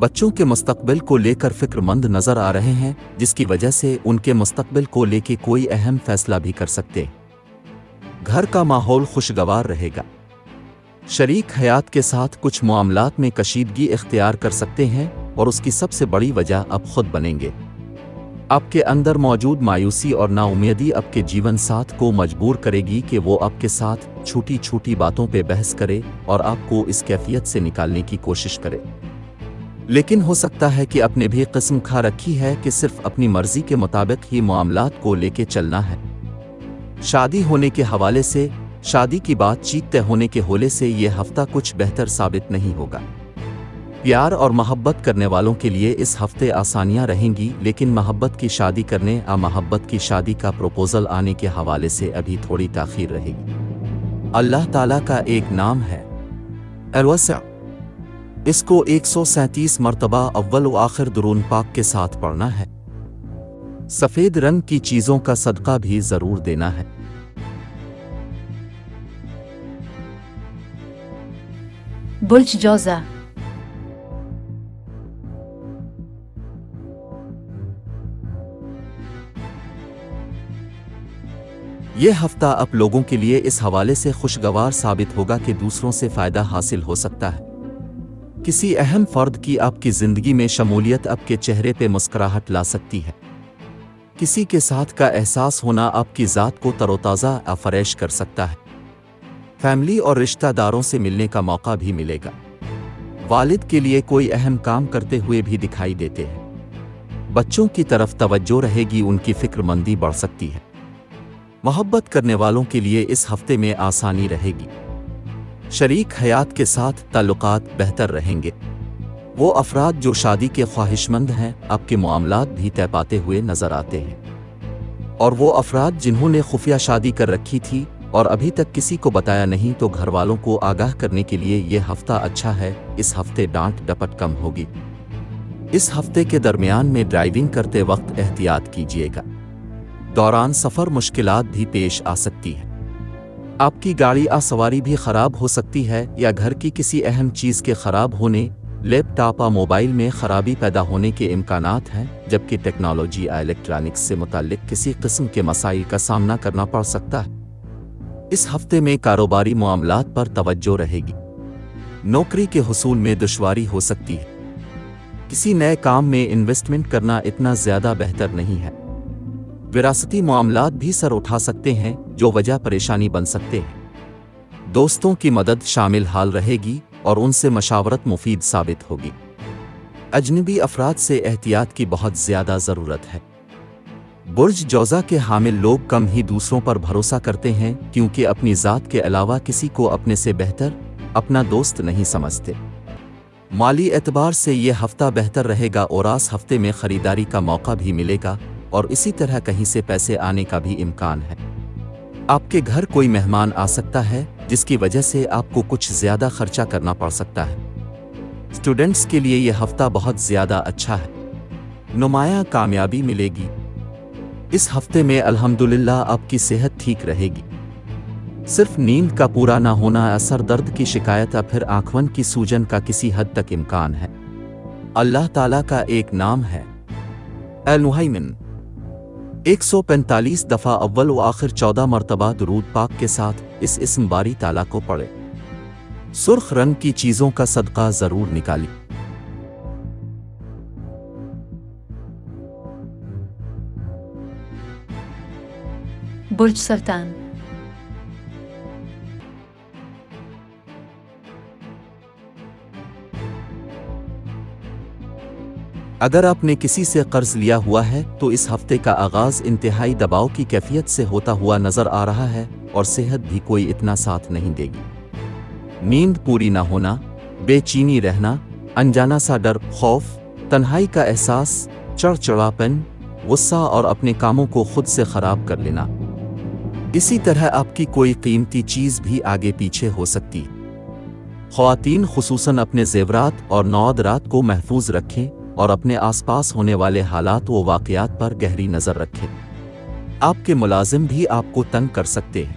बच्चों के मुस्तकबिल को लेकर फिक्रमंद नजर आ रहे हैं, जिसकी वजह से उनके मुस्तकबिल को लेकर कोई अहम फैसला भी कर सकते। घर का माहौल खुशगवार रहेगा। शरीक हयात के साथ कुछ मामलात में कशीदगी इख्तियार कर सकते हैं और उसकी सबसे बड़ी वजह आप खुद बनेंगे। आपके अंदर मौजूद मायूसी और नाउम्मीदी आपके जीवन साथ को मजबूर करेगी कि वो आपके साथ छोटी छोटी बातों पे बहस करे और आपको इस कैफियत से निकालने की कोशिश करे। लेकिन हो सकता है कि आपने भी किस्म खा रखी है कि सिर्फ अपनी मर्जी के मुताबिक ही मामलात को लेके चलना है। शादी होने के हवाले से, शादी की बातचीत तय होने के होले से ये हफ्ता कुछ बेहतर साबित नहीं होगा। प्यार और मोहब्बत करने वालों के लिए इस हफ्ते आसानियां रहेंगी, लेकिन मोहब्बत की शादी करने या मोहब्बत की शादी का प्रपोजल आने के हवाले से अभी थोड़ी ताखीर रहेगी। अल्लाह ताला का एक नाम है अल-वसी'। इसको 137 मरतबा अव्वल व आखिर दुरूद पाक के साथ पढ़ना है। सफ़ेद रंग की चीज़ों का सदका भी ज़रूर देना है। बुर्ज जौज़ा। ये हफ्ता आप लोगों के लिए इस हवाले से खुशगवार साबित होगा कि दूसरों से फ़ायदा हासिल हो सकता है। किसी अहम फ़र्द की आपकी ज़िंदगी में शमूलियत आपके चेहरे पे मुस्कुराहट ला सकती है। किसी के साथ का एहसास होना आपकी ज़ात को तरोताज़ा या फ़रेश कर सकता है। फैमिली और रिश्तेदारों से मिलने का मौका भी मिलेगा। वालिद के लिए कोई अहम काम करते हुए भी दिखाई देते हैं। बच्चों की तरफ तवज्जो रहेगी, उनकी फिक्रमंदी बढ़ सकती है। मोहब्बत करने वालों के लिए इस हफ्ते में आसानी रहेगी। शरीक हयात के साथ ताल्लुकात बेहतर रहेंगे। वो अफराद जो शादी के ख्वाहिशमंद हैं, आपके मामलात भी तय पाते हुए नजर आते हैं। और वो अफराद जिन्होंने खुफिया शादी कर रखी थी और अभी तक किसी को बताया नहीं, तो घर वालों को आगाह करने के लिए ये हफ्ता अच्छा है। इस हफ्ते डांट डपट कम होगी। इस हफ्ते के दरमियान में ड्राइविंग करते वक्त एहतियात कीजिएगा। दौरान सफ़र मुश्किलात भी पेश आ सकती है। आपकी गाड़ी सवारी भी ख़राब हो सकती है या घर की किसी अहम चीज़ के ख़राब होने, लैपटॉप या मोबाइल में ख़राबी पैदा होने के इम्कानात हैं, जबकि टेक्नोलॉजी या इलेक्ट्रॉनिक्स से मुताल्लिक़ किसी किस्म के मसाइल का सामना करना पड़ सकता है। इस हफ्ते में कारोबारी मामलात पर तवज्जो रहेगी। नौकरी के हुसूल में दुश्वारी हो सकती है। किसी नए काम में इन्वेस्टमेंट करना इतना ज़्यादा बेहतर नहीं है। विरासती मामलात भी सर उठा सकते हैं, जो वजह परेशानी बन सकते हैं। दोस्तों की मदद शामिल हाल रहेगी और उनसे मशावरत मुफीद साबित होगी। अजनबी अफराद से एहतियात की बहुत ज़्यादा ज़रूरत है। बुर्ज जौज़ा के हामिल लोग कम ही दूसरों पर भरोसा करते हैं, क्योंकि अपनी ज़ात के अलावा किसी को अपने से बेहतर अपना दोस्त नहीं समझते। माली एतबार से ये हफ्ता बेहतर रहेगा और इस हफ्ते में ख़रीदारी का मौका भी मिलेगा और इसी तरह कहीं से पैसे आने का भी इम्कान है। आपके घर कोई मेहमान आ सकता है, जिसकी वजह से आपको कुछ ज़्यादा खर्चा करना पड़ सकता है। स्टूडेंट्स के लिए यह हफ्ता बहुत ज़्यादा अच्छा है। नुमायां कामयाबी मिलेगी। इस हफ्ते में अल्हम्दुलिल्लाह आपकी सेहत ठीक रहेगी। सिर्फ नींद का पूरा ना होना या सर दर्द की शिकायत या फिर आँखवन की सूजन का किसी हद तक इम्कान है। अल्लाह ताला का एक नाम है अल-मुहैमिन। 145 दफ़ा अव्वल व आखिर 14 मरतबा दुरूद पाक के साथ इस इस्म बारी ताला को पढ़े। सुर्ख रंग की चीज़ों का सदका ज़रूर निकाली। बुर्ज सरतान। अगर आपने किसी से कर्ज लिया हुआ है तो इस हफ्ते का आगाज इंतहाई दबाव की कैफियत से होता हुआ नजर आ रहा है और सेहत भी कोई इतना साथ नहीं देगी। नींद पूरी ना होना, बेचैनी रहना, अनजाना सा डर, खौफ, तन्हाई का एहसास, चिड़चिड़ापन, गुस्सा और अपने कामों को खुद से खराब कर लेना। इसी तरह आपकी कोई कीमती चीज़ भी आगे पीछे हो सकती। ख़वातीन खुसूसन अपने ज़ेवरात और नौदरात को महफूज रखें और अपने आसपास होने वाले हालात व वाक़यात पर गहरी नज़र रखें। आपके मुलाजिम भी आपको तंग कर सकते हैं,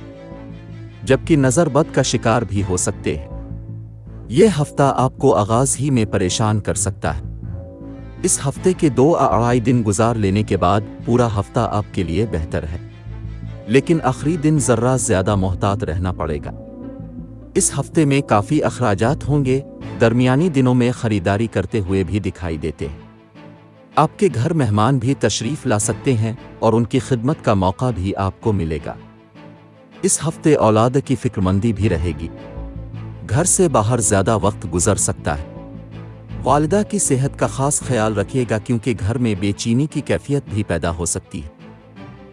जबकि नज़र बद का शिकार भी हो सकते हैं। यह हफ्ता आपको आगाज़ ही में परेशान कर सकता है। इस हफ्ते के 2-2.5 दिन गुजार लेने के बाद पूरा हफ्ता आपके लिए बेहतर है, लेकिन आखिरी दिन जर्रा ज्यादा मोहतात रहना पड़ेगा। इस हफ्ते में काफ़ी अखराजात होंगे, दरमियानी दिनों में खरीदारी करते हुए भी दिखाई देते हैं। आपके घर मेहमान भी तशरीफ़ ला सकते हैं और उनकी खिदमत का मौका भी आपको मिलेगा। इस हफ्ते औलाद की फिक्रमंदी भी रहेगी, घर से बाहर ज़्यादा वक्त गुजर सकता है। वालिदा की सेहत का ख़ास ख्याल रखिएगा क्योंकि घर में बेचैनी की कैफियत भी पैदा हो सकती है।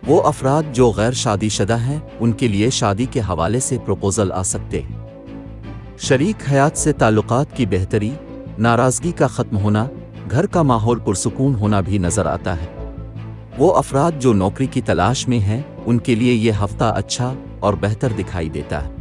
वो अफराद जो गैर शादीशुदा हैं उनके लिए शादी के हवाले से प्रपोजल आ सकते हैं। शरीक हयात से ताल्लुकात की बेहतरी, नाराज़गी का ख़त्म होना, घर का माहौल पुरसुकून होना भी नज़र आता है। वो अफराद जो नौकरी की तलाश में हैं उनके लिए ये हफ्ता अच्छा और बेहतर दिखाई देता है।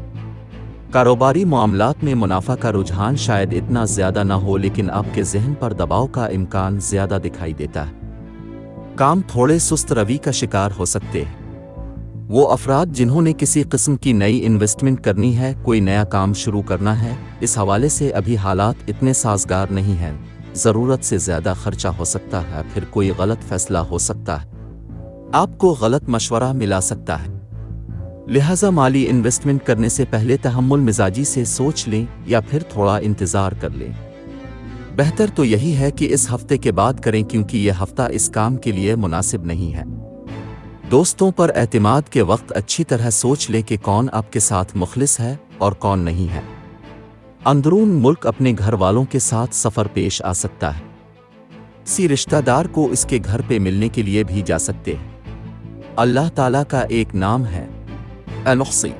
कारोबारी मामलात में मुनाफा का रुझान शायद इतना ज़्यादा ना हो, लेकिन आपके जहन पर दबाव का इम्कान ज़्यादा दिखाई देता है। काम थोड़े सुस्त रवि का शिकार हो सकते हैं। वो अफराद जिन्होंने किसी किस्म की नई इन्वेस्टमेंट करनी है, कोई नया काम शुरू करना है, इस हवाले से अभी हालात इतने साजगार नहीं हैं। ज़रूरत से ज़्यादा खर्चा हो सकता है, फिर कोई गलत फैसला हो सकता है, आपको गलत मशवरा मिला सकता है। लिहाजा माली इन्वेस्टमेंट करने से पहले तहम्मुल मिजाजी से सोच लें या फिर थोड़ा इंतज़ार कर लें। बेहतर तो यही है कि इस हफ्ते के बाद करें क्योंकि यह हफ्ता इस काम के लिए मुनासिब नहीं है। दोस्तों पर एतमाद के वक्त अच्छी तरह सोच लें कि कौन आपके साथ मुखलिस है और कौन नहीं है। अंदरून मुल्क अपने घर वालों के साथ सफ़र पेश आ सकता है। किसी रिश्तेदार को इसके घर पे मिलने के लिए भी जा सकते हैं। अल्लाह ताला का एक नाम है अल-मुहसी।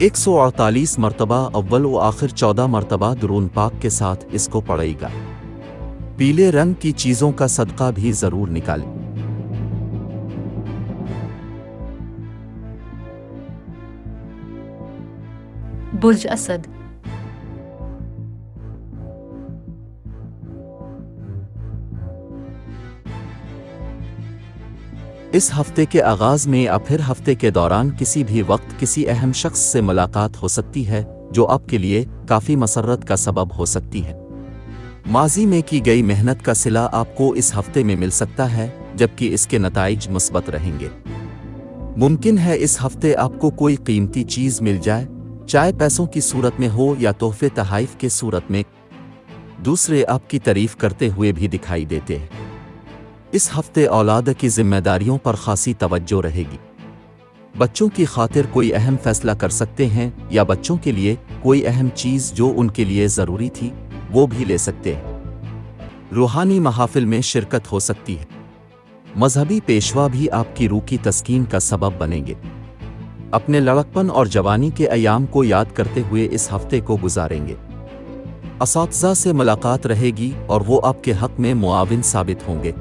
148 मरतबा अव्वल व आखिर 14 मरतबा दुरून पाक के साथ इसको पढ़ेगा। पीले रंग की चीज़ों का सदका भी ज़रूर निकालें। बुर्ज असद। इस हफ्ते के आगाज में या फिर हफ्ते के दौरान किसी भी वक्त किसी अहम शख्स से मुलाकात हो सकती है जो आपके लिए काफ़ी मसरत का सबब हो सकती है। माजी में की गई मेहनत का सिला आपको इस हफ्ते में मिल सकता है, जबकि इसके नताइज मुस्बत रहेंगे। मुमकिन है इस हफ्ते आपको कोई कीमती चीज़ मिल जाए, चाहे पैसों की सूरत में हो या तोहफे तहाइफ के सूरत में। दूसरे आपकी तारीफ करते हुए भी दिखाई देते हैं। इस हफ्ते औलाद की जिम्मेदारियों पर खासी तवज्जो रहेगी। बच्चों की खातिर कोई अहम फैसला कर सकते हैं या बच्चों के लिए कोई अहम चीज़ जो उनके लिए ज़रूरी थी वो भी ले सकते हैं। रूहानी महाफिल में शिरकत हो सकती है। मजहबी पेशवा भी आपकी रूह की तस्कीन का सबब बनेंगे। अपने लड़कपन और जवानी के अयाम को याद करते हुए इस हफ्ते को गुजारेंगे। असातिज़ा से मुलाकात रहेगी और वो आपके हक में मुआविन साबित होंगे।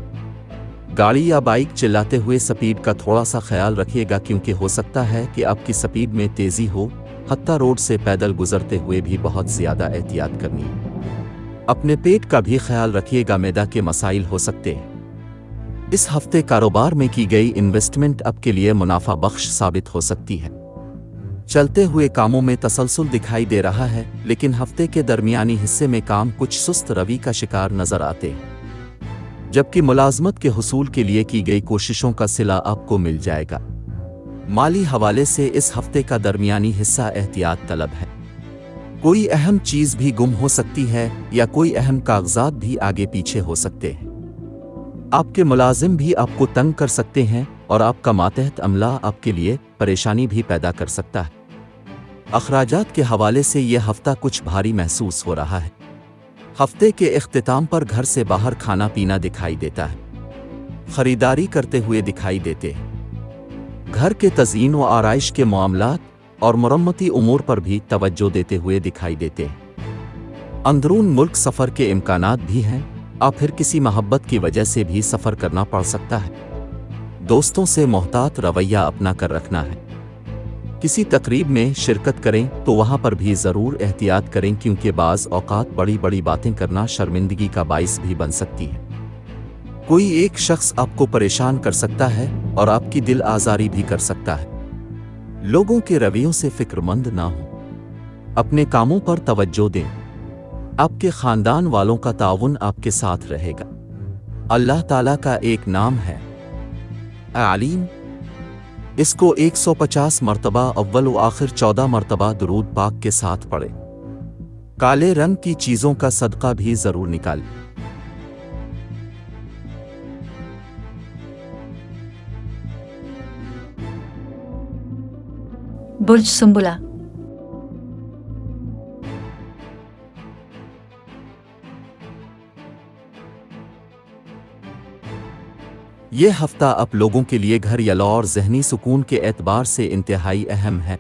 गाड़ी या बाइक चलाते हुए स्पीड का थोड़ा सा ख्याल रखिएगा क्योंकि हो सकता है कि आपकी स्पीड में तेज़ी हो। हत्ता रोड से पैदल गुजरते हुए भी बहुत ज़्यादा एहतियात करनी है। अपने पेट का भी ख्याल रखिएगा, मैदा के मसाइल हो सकते हैं। इस हफ्ते कारोबार में की गई इन्वेस्टमेंट आपके लिए मुनाफा बख्श साबित हो सकती है। चलते हुए कामों में तसलसल दिखाई दे रहा है, लेकिन हफ्ते के दरमियानी हिस्से में काम कुछ सुस्त रवि का शिकार नजर आते हैं, जबकि मुलाजमत के हुसूल के लिए की गई कोशिशों का सिला आपको मिल जाएगा। माली हवाले से इस हफ्ते का दरमियानी हिस्सा एहतियात तलब है। कोई अहम चीज़ भी गुम हो सकती है या कोई अहम कागजात भी आगे पीछे हो सकते हैं। आपके मुलाजिम भी आपको तंग कर सकते हैं और आपका मातहत अमला आपके लिए परेशानी भी पैदा कर सकता है। अखराजात के हवाले से यह हफ्ता कुछ भारी महसूस हो रहा है। हफ्ते के इख्तिताम पर घर से बाहर खाना पीना दिखाई देता है, खरीदारी करते हुए दिखाई देते हैं। घर के तज़ीन व आराइश के मामलात और मरम्मती उमूर पर भी तवज्जो देते हुए दिखाई देते हैं। अंदरून मुल्क सफ़र के इम्कानात भी हैं, आप फिर किसी मोहब्बत की वजह से भी सफ़र करना पड़ सकता है। दोस्तों से मोहतात रवैया अपना कर रखना है। किसी तकरीब में शिरकत करें तो वहाँ पर भी ज़रूर एहतियात करें क्योंकि बाज़ औक़ात बड़ी बड़ी बातें करना शर्मिंदगी का बाइस भी बन सकती है। कोई एक शख्स आपको परेशान कर सकता है और आपकी दिल आज़ारी भी कर सकता है। लोगों के रवैयों से फ़िक्रमंद ना हो, अपने कामों पर तवज्जो दें। आपके ख़ानदान वालों का ताउन आपके साथ रहेगा। अल्लाह ताला का एक नाम है अलीम। इसको 150 मरतबा अव्वल व आखिर 14 मरतबा दुरूद पाक के साथ पढ़े। काले रंग की चीजों का सदका भी जरूर निकालें। बुर्ज सुंबुला। ये हफ्ता आप लोगों के लिए घर या और जहनी सुकून के एतबार से इंतहाई अहम है,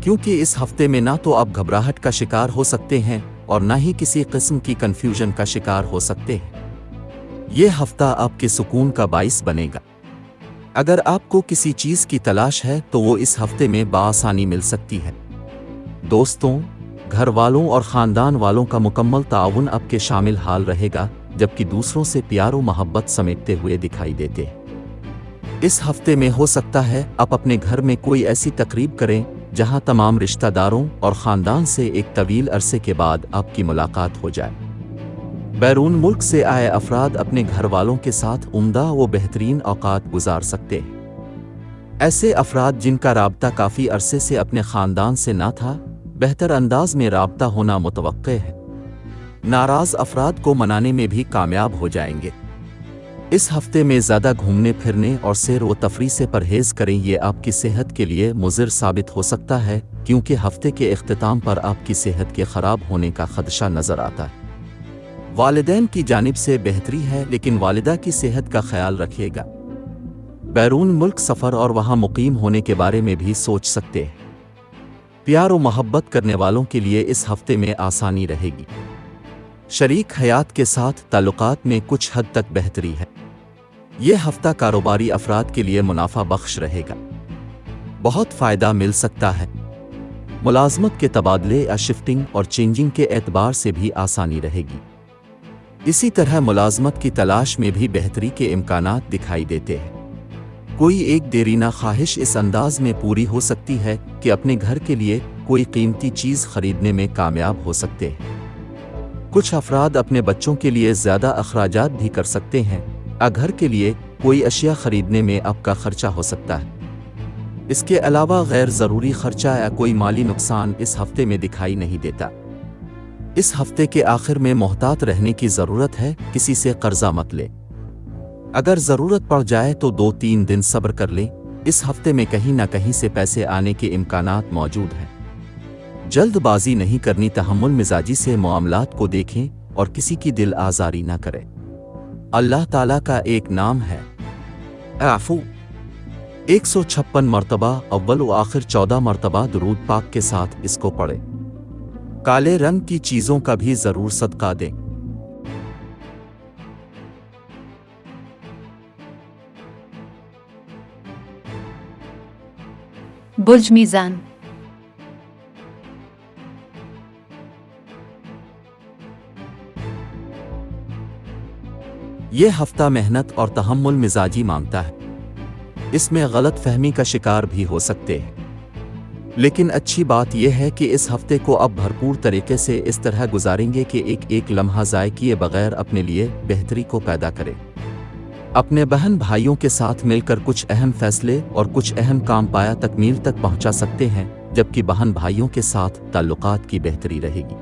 क्योंकि इस हफ्ते में ना तो आप घबराहट का शिकार हो सकते हैं और ना ही किसी किस्म की कंफ्यूजन का शिकार हो सकते हैं। ये हफ्ता आपके सुकून का बाइस बनेगा। अगर आपको किसी चीज की तलाश है तो वो इस हफ्ते में बाआसानी मिल सकती है। दोस्तों, घर वालों और खानदान वालों का मुकम्मल ताउन आपके शामिल हाल रहेगा, जबकि दूसरों से प्यार और मोहब्बत समेटते हुए दिखाई देते हैं। इस हफ्ते में हो सकता है आप अपने घर में कोई ऐसी तकरीब करें जहां तमाम रिश्तेदारों और खानदान से एक तवील अरसे के बाद आपकी मुलाकात हो जाए। बैरून मुल्क से आए अफराद अपने घर वालों के साथ उम्दा व बेहतरीन औकात गुजार सकते हैं। ऐसे अफराद जिनका राब्ता काफ़ी अरसे से अपने ख़ानदान से ना था, बेहतर अंदाज में राब्ता होना मुतवक्के है। नाराज़ अफराद को मनाने में भी कामयाब हो जाएंगे। इस हफ्ते में ज़्यादा घूमने फिरने और सैर व तफरी से परहेज़ करें। ये आपकी सेहत के लिए मुज़िर साबित हो सकता है, क्योंकि हफ्ते के इख्तिताम पर आपकी सेहत के ख़राब होने का खदशा नज़र आता है। वालिदैन की जानिब से बेहतरी है, लेकिन वालिदा की सेहत का ख्याल रखिएगा। बैरून मुल्क सफ़र और वहाँ मुकीम होने के बारे में भी सोच सकते हैं। प्यार और मोहब्बत करने वालों के लिए इस हफ्ते में आसानी रहेगी। शरीक हयात के साथ ताल्लुकात में कुछ हद तक बेहतरी है। यह हफ्ता कारोबारी अफराद के लिए मुनाफा बख्श रहेगा। बहुत फ़ायदा मिल सकता है। मुलाजमत के तबादले या शिफ्टिंग और चेंजिंग के एतबार से भी आसानी रहेगी। इसी तरह मुलाजमत की तलाश में भी बेहतरी के इम्कानात दिखाई देते हैं। कोई एक देरीना ख्वाहिश इस अंदाज में पूरी हो सकती है कि अपने घर के लिए कोई कीमती चीज़ खरीदने में कामयाब हो सकते हैं। कुछ अफराद अपने बच्चों के लिए ज़्यादा अखराजात भी कर सकते हैं। घर के लिए कोई अशिया खरीदने में आपका खर्चा हो सकता है। इसके अलावा गैर ज़रूरी खर्चा या कोई माली नुकसान इस हफ्ते में दिखाई नहीं देता। इस हफ्ते के आखिर में मोहतात रहने की ज़रूरत है। किसी से कर्जा मत ले। अगर ज़रूरत पड़ जाए तो 2-3 दिन सब्र कर लें। इस हफ्ते में कहीं ना कहीं से पैसे आने के इम्कानात मौजूद हैं। जल्दबाजी नहीं करनी, तहम्मुल मिजाजी से मामलात को देखें और किसी की दिल आज़ारी ना करें। अल्लाह ताला का एक नाम है आफू। 156 मरतबा अव्वल व आखिर 14 मरतबा दुरूद पाक के साथ इसको पढ़े। काले रंग की चीजों का भी जरूर सदका दें। बुर्ज मीज़ान। यह हफ्ता मेहनत और तहम्मुल मिजाजी मांगता है। इसमें गलत फहमी का शिकार भी हो सकते हैं, लेकिन अच्छी बात यह है कि इस हफ्ते को अब भरपूर तरीके से इस तरह गुजारेंगे कि एक एक लम्हा ज़ाय किए बगैर अपने लिए बेहतरी को पैदा करें। अपने बहन भाइयों के साथ मिलकर कुछ अहम फैसले और कुछ अहम काम पाया तकमील तक पहुंचा सकते हैं, जबकि बहन भाइयों के साथ ताल्लुकात की बेहतरी रहेगी।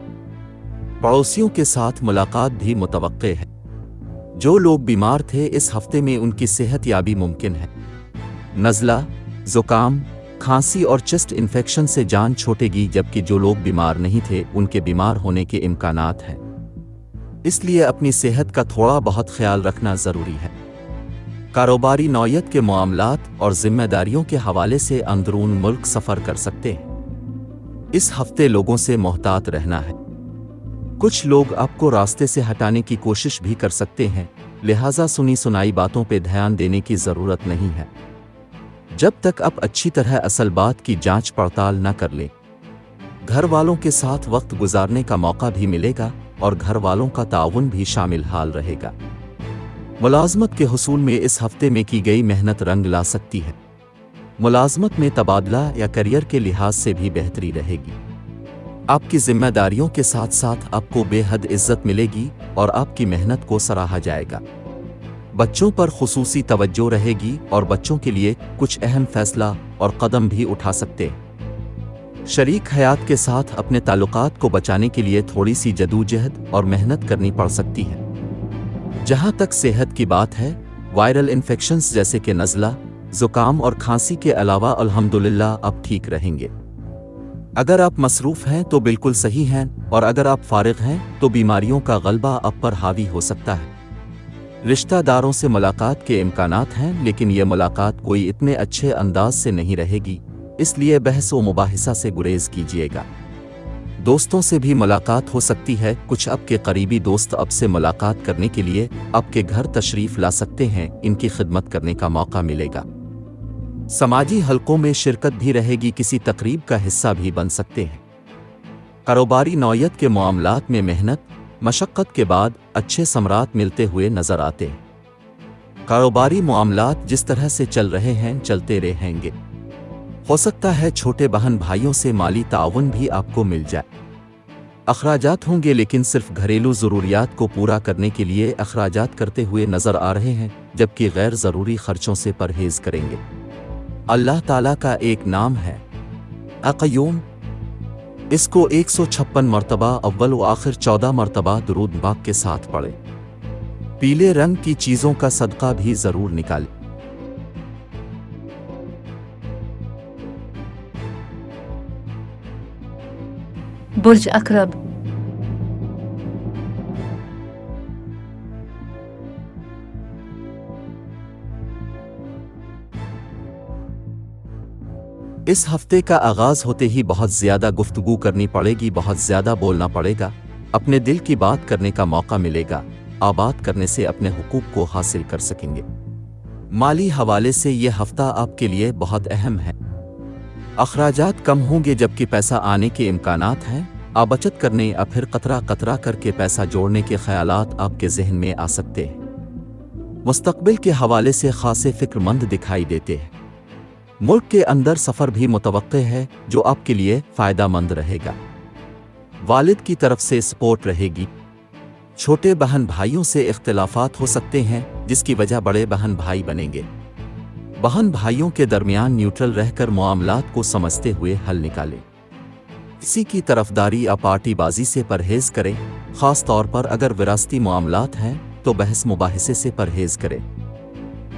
पड़ोसियों के साथ मुलाकात भी मुतवक्के है। जो लोग बीमार थे, इस हफ्ते में उनकी सेहत याबी मुमकिन है। नज़ला, ज़ुकाम, खांसी और चेस्ट इन्फेक्शन से जान छूटेगी, जबकि जो लोग बीमार नहीं थे उनके बीमार होने के इम्कानात हैं। इसलिए अपनी सेहत का थोड़ा बहुत ख्याल रखना ज़रूरी है। कारोबारी नौयत के मामलात और जिम्मेदारियों के हवाले से अंदरून मुल्क सफ़र कर सकते हैं। इस हफ्ते लोगों से मोहतात रहना है। कुछ लोग आपको रास्ते से हटाने की कोशिश भी कर सकते हैं, लिहाजा सुनी सुनाई बातों पर ध्यान देने की ज़रूरत नहीं है जब तक आप अच्छी तरह असल बात की जांच पड़ताल न कर लें। घर वालों के साथ वक्त गुजारने का मौका भी मिलेगा और घर वालों का ताउन भी शामिल हाल रहेगा। मुलाजमत के हुसूल में इस हफ्ते में की गई मेहनत रंग ला सकती है। मुलाजमत में तबादला या करियर के लिहाज से भी बेहतरी रहेगी। आपकी जिम्मेदारियों के साथ साथ आपको बेहद इज्जत मिलेगी और आपकी मेहनत को सराहा जाएगा। बच्चों पर खुसूसी तवज्जो रहेगी और बच्चों के लिए कुछ अहम फैसला और कदम भी उठा सकते हैं। शरीक हयात के साथ अपने ताल्लुकात को बचाने के लिए थोड़ी सी जदोजहद और मेहनत करनी पड़ सकती है। जहां तक सेहत की बात है, वायरल इन्फेक्शंस जैसे कि नज़ला, ज़ुकाम और खांसी के अलावा अल्हम्दुलिल्लाह अब ठीक रहेंगे। अगर आप मसरूफ़ हैं तो बिल्कुल सही हैं, और अगर आप फारिग हैं तो बीमारियों का गलबा आप पर हावी हो सकता है। रिश्तेदारों से मुलाकात के इम्कानात हैं, लेकिन ये मुलाकात कोई इतने अच्छे अंदाज से नहीं रहेगी, इसलिए बहस व मुबाहिसा से गुरेज कीजिएगा। दोस्तों से भी मुलाकात हो सकती है। कुछ आपके करीबी दोस्त अब से मुलाकात करने के लिए आपके घर तशरीफ़ ला सकते हैं, इनकी खिदमत करने का मौका मिलेगा। समाजी हलकों में शिरकत भी रहेगी, किसी तकरीब का हिस्सा भी बन सकते हैं। कारोबारी नौयत के मामलात में मेहनत मशक्क़त के बाद अच्छे समरात मिलते हुए नजर आते हैं। कारोबारी मामलात जिस तरह से चल रहे हैं चलते रहेंगे। हो सकता है छोटे बहन भाइयों से माली ताउन भी आपको मिल जाए। अखराजात होंगे, लेकिन सिर्फ घरेलू ज़रूरियात को पूरा करने के लिए अखराजात करते हुए नजर आ रहे हैं, जबकि गैर ज़रूरी खर्चों से परहेज करेंगे। अल्लाह ताला का एक नाम है अक़य्यूम। इसको 156 मरतबा अव्वल व आखिर 14 मरतबा दुरूद पाक के साथ पढ़ें। पीले रंग की चीज़ों का सदका भी ज़रूर निकालें। बुर्ज अकरब। इस हफ्ते का आगाज होते ही बहुत ज्यादा गुफ्तगू करनी पड़ेगी, बहुत ज्यादा बोलना पड़ेगा। अपने दिल की बात करने का मौका मिलेगा। आबाद करने से अपने हुकूक को हासिल कर सकेंगे। माली हवाले से यह हफ्ता आपके लिए बहुत अहम है। अखराजात कम होंगे, जबकि पैसा आने के इम्कानात हैं। आप बचत करने या फिर कतरा कतरा करके पैसा जोड़ने के ख्यालात आपके जहन में आ सकते हैं। मुस्तकबिल के हवाले से खासे फिक्रमंद दिखाई देते हैं। मुल्क के अंदर सफ़र भी मुतवक्के है, जो आपके लिए फ़ायदामंद रहेगा। वालिद की तरफ से सपोर्ट रहेगी। छोटे बहन भाइयों से इख्तिलाफात हो सकते हैं, जिसकी वजह बड़े बहन भाई बनेंगे। बहन भाइयों के दरमियान न्यूट्रल रहकर मामलात को समझते हुए हल निकालें। किसी की तरफदारी या पार्टीबाजी से परहेज करें। ख़ास तौर पर अगर विरासती मामलात हैं तो बहस मुबाहिसे से परहेज करें।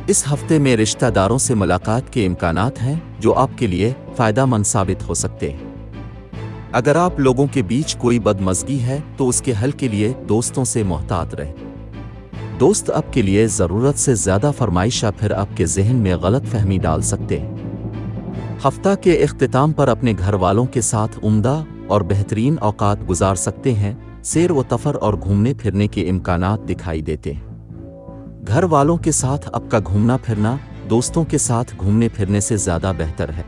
इस हफ्ते में रिश्तेदारों से मुलाकात के इम्कानात हैं, जो आपके लिए फ़ायदामंद साबित हो सकते हैं। अगर आप लोगों के बीच कोई बदमज़गी है तो उसके हल के लिए दोस्तों से मोहतात रहें। दोस्त आपके लिए ज़रूरत से ज़्यादा फरमाइश या फिर आपके जहन में गलत फहमी डाल सकते हैं। हफ्ता के इख्तिताम पर अपने घर वालों के साथ उम्दा और बेहतरीन औकात गुजार सकते हैं। सैर व तफर और घूमने फिरने के इम्कानात दिखाई देते हैं। घर वालों के साथ आपका घूमना फिरना दोस्तों के साथ घूमने फिरने से ज़्यादा बेहतर है।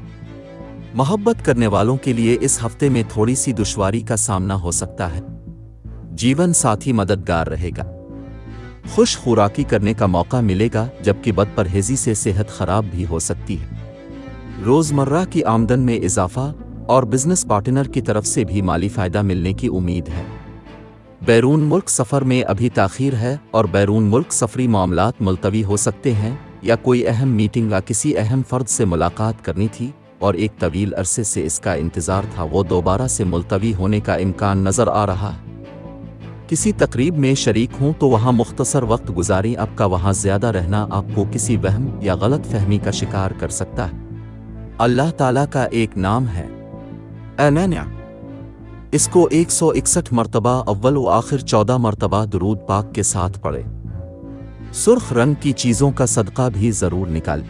मोहब्बत करने वालों के लिए इस हफ्ते में थोड़ी सी दुश्वारी का सामना हो सकता है। जीवन साथी मददगार रहेगा। खुश खुराकी करने का मौका मिलेगा, जबकि बदपरहेजी से सेहत खराब भी हो सकती है। रोज़मर्रा की आमदन में इजाफा और बिजनेस पार्टनर की तरफ से भी माली फ़ायदा मिलने की उम्मीद है। बैरून मुल्क सफ़र में अभी ताख़ीर है और बैरून मुल्क सफ़री मामलात मुलतवी हो सकते हैं, या कोई अहम मीटिंग या किसी अहम फ़र्द से मुलाकात करनी थी और एक तवील अरसे से इसका इंतज़ार था, वो दोबारा से मुलतवी होने का इम्कान नज़र आ रहा है। किसी तकरीब में शरीक हों तो वहाँ मुख्तसर वक्त गुजारें। आपका वहाँ ज़्यादा रहना आपको किसी वहम या गलत फहमी का शिकार कर सकता है। अल्लाह ताला का एक नाम है अनन्या। इसको 161 मरतबा अव्वल व आखिर 14 मरतबा दुरूद पाक के साथ पढ़ें। सुर्ख रंग की चीज़ों का सदका भी ज़रूर निकालें।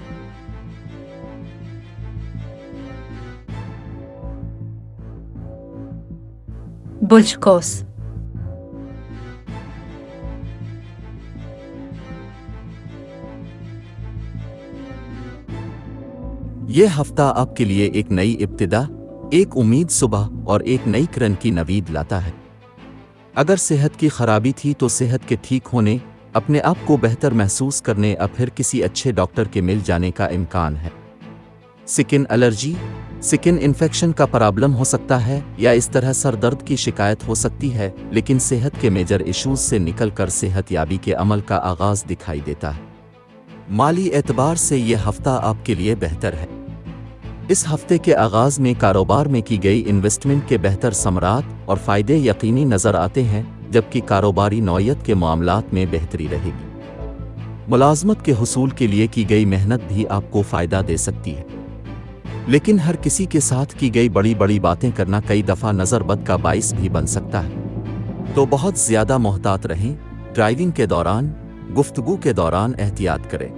बुर्ज कौस। यह हफ्ता आपके लिए एक नई इब्तिदा, एक उम्मीद सुबह और एक नई किरण की नवीद लाता है। अगर सेहत की खराबी थी तो सेहत के ठीक होने, अपने आप को बेहतर महसूस करने या फिर किसी अच्छे डॉक्टर के मिल जाने का इम्कान है। स्किन एलर्जी, स्किन इन्फेक्शन का प्रॉब्लम हो सकता है, या इस तरह सर दर्द की शिकायत हो सकती है, लेकिन सेहत के मेजर इश्यूज से निकल कर सेहत याबी के अमल का आगाज दिखाई देता है। माली एतबार से ये हफ्ता आपके लिए बेहतर है। इस हफ्ते के आगाज में कारोबार में की गई इन्वेस्टमेंट के बेहतर समरात और फ़ायदे यकीनी नज़र आते हैं, जबकि कारोबारी नौयत के मामलात में बेहतरी रहेगी। मुलाजमत के हुसूल के लिए की गई मेहनत भी आपको फ़ायदा दे सकती है, लेकिन हर किसी के साथ की गई बड़ी बड़ी बातें करना कई दफ़ा नज़रबद का बाइस भी बन सकता है। तो बहुत ज़्यादा मोहतात रहें। ड्राइविंग के दौरान, गुफ्तगू के दौरान एहतियात करें।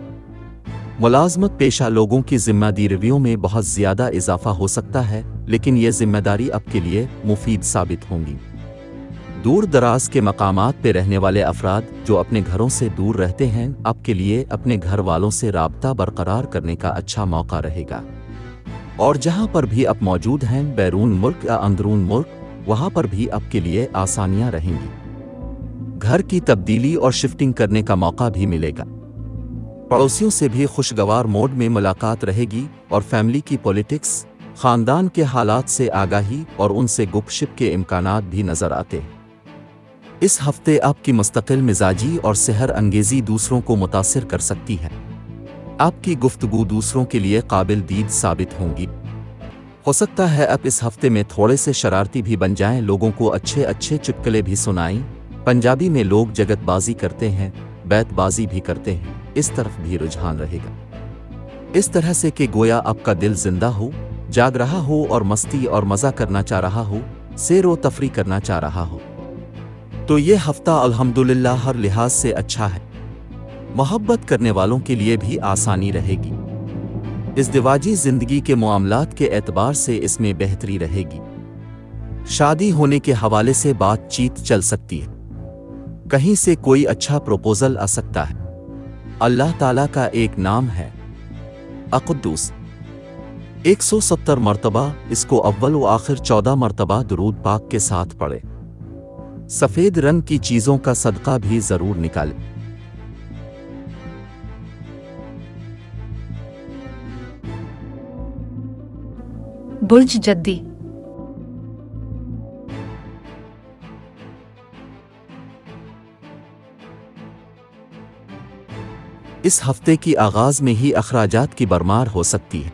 मुलाजमत पेशा लोगों की जिम्मेदारियों में बहुत ज़्यादा इजाफा हो सकता है, लेकिन ये जिम्मेदारी आपके लिए मुफीद साबित होंगी। दूर दराज के मकामात पे रहने वाले अफराद जो अपने घरों से दूर रहते हैं, आपके लिए अपने घर वालों से राबता बरकरार करने का अच्छा मौका रहेगा। और जहां पर भी आप मौजूद हैं, बैरून मुल्क या अंदरून मुल्क, वहां पर भी आपके लिए आसानियां रहेंगी। घर की तब्दीली और शिफ्टिंग करने का मौका भी मिलेगा। पड़ोसियों से भी खुशगवार मोड में मुलाकात रहेगी और फैमिली की पॉलिटिक्स, ख़ानदान के हालात से आगाही और उनसे गुपशप के इम्कानात भी नज़र आते हैं। इस हफ्ते आपकी मुस्तकिल मिजाजी और सेहर अंगेज़ी दूसरों को मुतासिर कर सकती है। आपकी गुफ्तगू दूसरों के लिए काबिल दीद साबित होंगी। हो सकता है आप इस हफ्ते में थोड़े से शरारती भी बन जाएं, लोगों को अच्छे अच्छे चुटकुले भी सुनाएं। पंजाबी में लोग जगतबाजी करते हैं, बैतबाजी भी करते हैं, इस तरफ भी रुझान रहेगा। इस तरह से कि गोया आपका दिल जिंदा हो, जाग रहा हो और मस्ती और मज़ा करना चाह रहा हो, सैर व तफरी करना चाह रहा हो। तो ये हफ्ता अल्हम्दुलिल्लाह हर लिहाज से अच्छा है। मोहब्बत करने वालों के लिए भी आसानी रहेगी। इज़्दिवाजी ज़िंदगी के मामलात के एतबार से इसमें बेहतरी रहेगी। शादी होने के हवाले से बातचीत चल सकती है। कहीं से कोई अच्छा प्रपोजल आ सकता है। अल्लाह ताला का एक नाम है अक़ुद्दूस। 170 मरतबा इसको अव्वल व आखिर 14 मरतबा दुरूद पाक के साथ पढ़े। सफ़ेद रंग की चीज़ों का सदका भी ज़रूर निकालें। बुर्ज जद्दी। इस हफ्ते की आगाज़ में ही अखराजात की बरमार हो सकती है।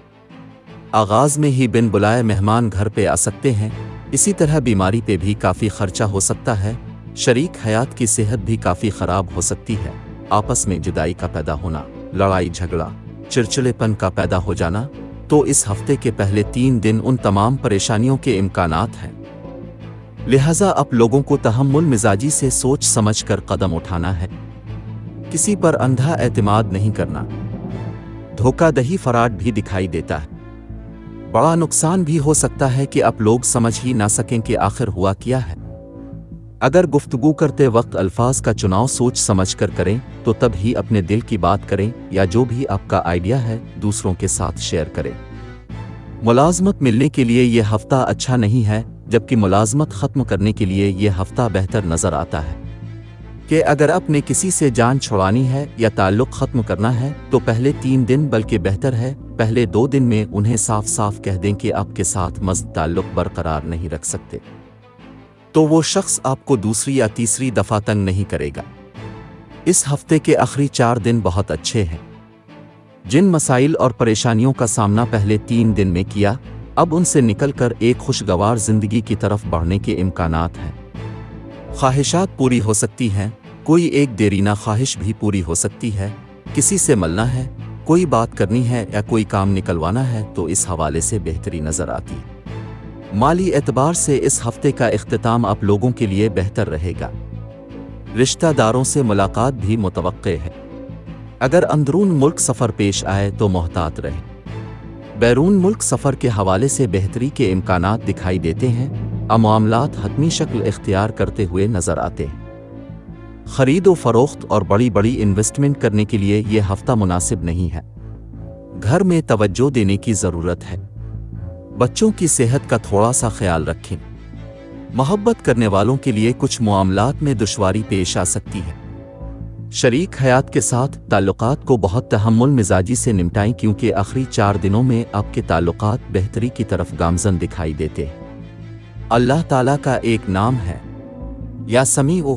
आगाज़ में ही बिन बुलाए मेहमान घर पे आ सकते हैं। इसी तरह बीमारी पे भी काफ़ी खर्चा हो सकता है। शरीक हयात की सेहत भी काफ़ी ख़राब हो सकती है। आपस में जुदाई का पैदा होना, लड़ाई झगड़ा, चिड़चिड़ेपन का पैदा हो जाना। तो इस हफ्ते के पहले 3 दिन उन तमाम परेशानियों के इम्कानात हैं। लिहाजा आप लोगों को तहम्मुल मिजाजी से सोच समझ कर कदम उठाना है। किसी पर अंधा एतमाद नहीं करना। धोखाधड़ी फराड भी दिखाई देता है। बड़ा नुकसान भी हो सकता है कि आप लोग समझ ही ना सकें कि आखिर हुआ क्या है। अगर गुफ्तगू करते वक्त अल्फाज का चुनाव सोच समझ कर करें तो तब ही अपने दिल की बात करें, या जो भी आपका आइडिया है दूसरों के साथ शेयर करें। मुलाजमत मिलने के लिए यह हफ्ता अच्छा नहीं है, जबकि मुलाजमत ख़त्म करने के लिए यह हफ्ता बेहतर नज़र आता है। कि अगर आपने किसी से जान छुड़ानी है या ताल्लुक़ ख़त्म करना है तो पहले 3 दिन बल्कि बेहतर है पहले 2 दिन में उन्हें साफ साफ कह दें कि आपके साथ मज़्द ताल्लुक़ बरकरार नहीं रख सकते, तो वो शख्स आपको दूसरी या तीसरी दफ़ा तंग नहीं करेगा। इस हफ्ते के आखिरी 4 दिन बहुत अच्छे हैं। जिन मसाइल और परेशानियों का सामना पहले 3 दिन में किया, अब उनसे निकलकर एक खुशगवार ज़िंदगी की तरफ बढ़ने के इम्कानात हैं। ख्वाहिशात पूरी हो सकती हैं, कोई एक देरीना ख्वाहिश भी पूरी हो सकती है। किसी से मिलना है, कोई बात करनी है या कोई काम निकलवाना है तो इस हवाले से बेहतरी नज़र आती है। माली एतबार से इस हफ्ते का इख्तिताम आप लोगों के लिए बेहतर रहेगा। रिश्तेदारों से मुलाकात भी मुतवक्के है। अगर अंदरून मुल्क सफ़र पेश आए तो मोहतात रहे। बैरून मुल्क सफ़र के हवाले से बेहतरी के इम्कानात दिखाई देते हैं। मामलात हतमी शक्ल इख्तियार करते हुए नज़र आते हैं। ख़रीद व फ़रोख्त और बड़ी बड़ी इन्वेस्टमेंट करने के लिए ये हफ्ता मुनासिब नहीं है। घर में तवज्जो देने की ज़रूरत है। बच्चों की सेहत का थोड़ा सा ख्याल रखें। मोहब्बत करने वालों के लिए कुछ मामलात में दुश्वारी पेश आ सकती है। शरीक हयात के साथ ताल्लुकात को बहुत तहम्मुल मिजाजी से निपटाएं, क्योंकि आखिरी 4 दिनों में आपके ताल्लुकात बेहतरी की तरफ गामज़न दिखाई देते हैं। अल्लाह ताला का एक नाम है या समीउ।